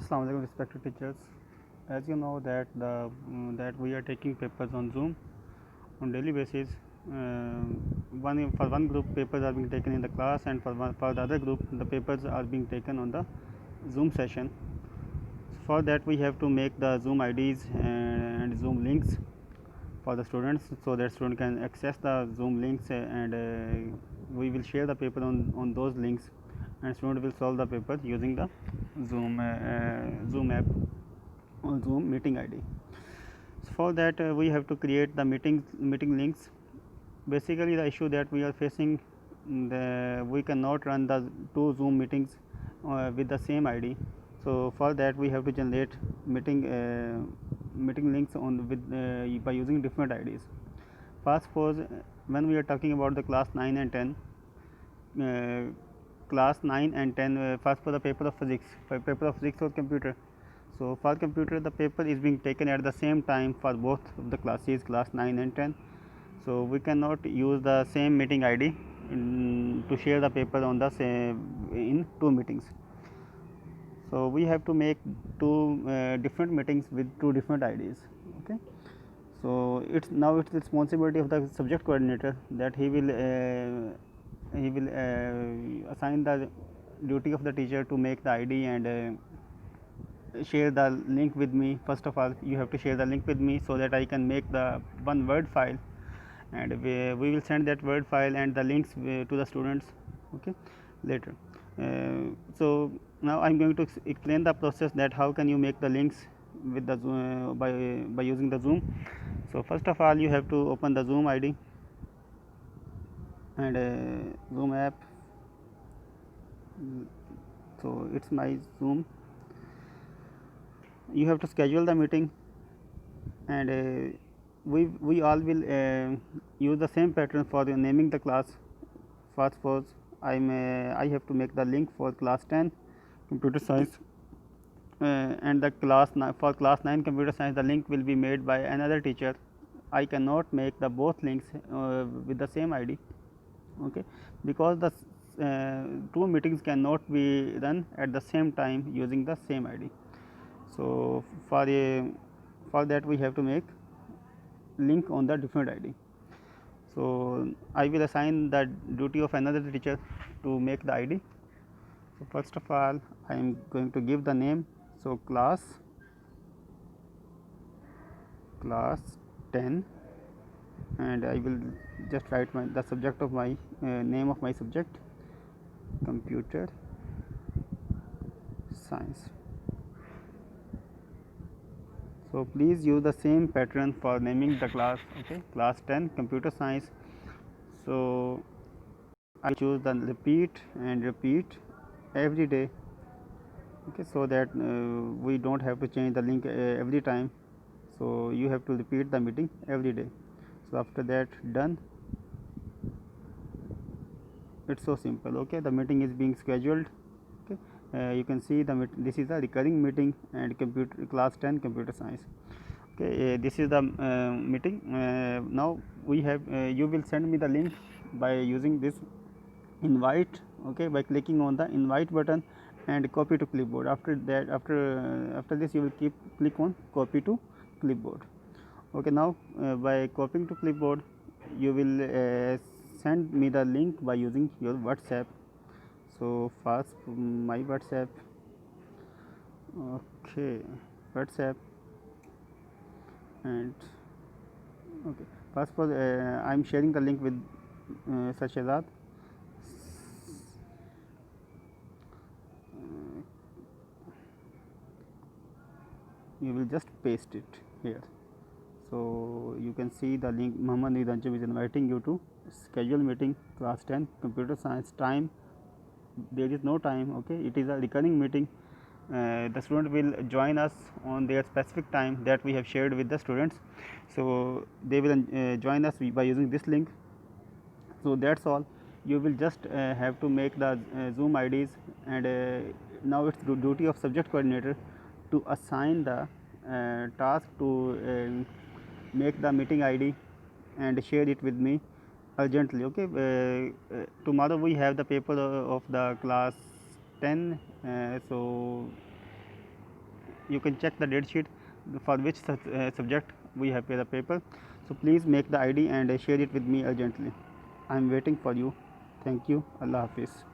Assalamu alaikum respected teachers. As you know that we are taking papers on Zoom on daily basis. For one group papers are being taken in the class, and for the other group the papers are being taken on the Zoom session. For that we have to make the Zoom IDs and Zoom links for the students, so that student can access the Zoom links, and we will share the paper on those links, and student will solve the paper using the Zoom app or Zoom meeting ID. So for that we have to create the meeting links. Basically the issue that we are facing, we cannot run the two Zoom meetings with the same ID. So for that we have to generate meeting links by using different IDs. First, suppose when we are talking about the class 9 and 10, class 9 and 10, first for the paper of physics, or computer. So for computer the paper is being taken at the same time for both of the classes, class 9 and 10. So we cannot use the same meeting ID to share the paper on the same in two meetings. So we have to make two different meetings with two different IDs. Okay. So it's the responsibility of the subject coordinator that he will assign the duty of the teacher to make the ID and share the link with me. First of all, you have to share the link with me so that I can make the one Word file, and we will send that Word file and the links to the students, okay, later. So now I am going to explain the process that how can you make the links with the by using the Zoom. So first of all, you have to open the Zoom ID and Zoom app. So it's my Zoom. You have to schedule the meeting, and we all will use the same pattern for naming the class. First, suppose I have to make the link for class 10 computer science, and the for class 9 computer science the link will be made by another teacher. I cannot make the both links with the same ID, okay, because the two meetings cannot be run at the same time using the same ID. So for that we have to make link on the different ID. So I will assign the duty of another teacher to make the ID. So first of all, I am going to give the name. So class 10, and I will just write the subject of my name of my subject, computer science. So please use the same pattern for naming the class, okay, class 10 computer science. So I choose the repeat and repeat every day, okay, so that we don't have to change the link every time. So you have to repeat the meeting every day. So after that, done. It's so simple, okay. The meeting is being scheduled, okay. You can see this is a recurring meeting and computer class 10 computer science, okay. This is the meeting. Now we have you will send me the link by using this invite, okay, by clicking on the invite button and copy to clipboard. After that, after this you will click on copy to clipboard, okay. Now by copying to clipboard you will send me the link by using your WhatsApp. So first my WhatsApp, okay, WhatsApp, and okay, first for I am sharing the link with Sarshazad. You will just paste it here. So you can see the link. Muhammad Nidancham is inviting you to schedule meeting class 10 computer science. Time, there is no time, okay. It is a recurring meeting. The student will join us on their specific time that we have shared with the students. So they will join us by using this link. So that's all. You will just have to make the Zoom IDs, and now it's the duty of subject coordinator to assign the task to make the meeting ID and share it with me urgently, okay. Tomorrow we have the paper of the class 10, so you can check the date sheet for which subject we have paid the paper. So please make the ID and share it with me urgently. I am waiting for you. Thank you. Allah Hafiz.